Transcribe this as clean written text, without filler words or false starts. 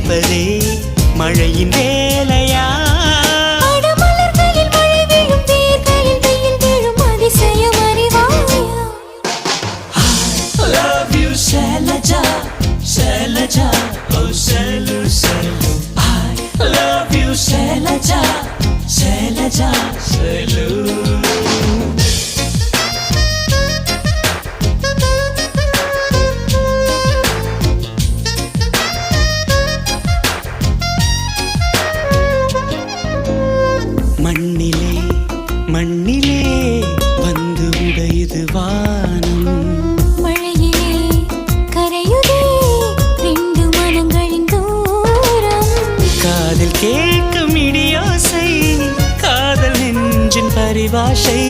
ரசிப்பதே மழையின் வேலையா? மலர்களில் மழை விழும், வேர்களில் வெயில் விழும், அதிசயம் அறிவாயா? I love you Shailaja, Shailaja, oh Shailu, Shailu. I love you Shailaja, Shailaja, Shailu. மண்ணிலே மண்ணிலே வந்து உடையுது வானம், மழையிலே கரையுதே ரெண்டு மனங்களின் தூரம். காதில் கேட்கும் இடியோசை, காதல் நெஞ்சின் பரிபாஷை.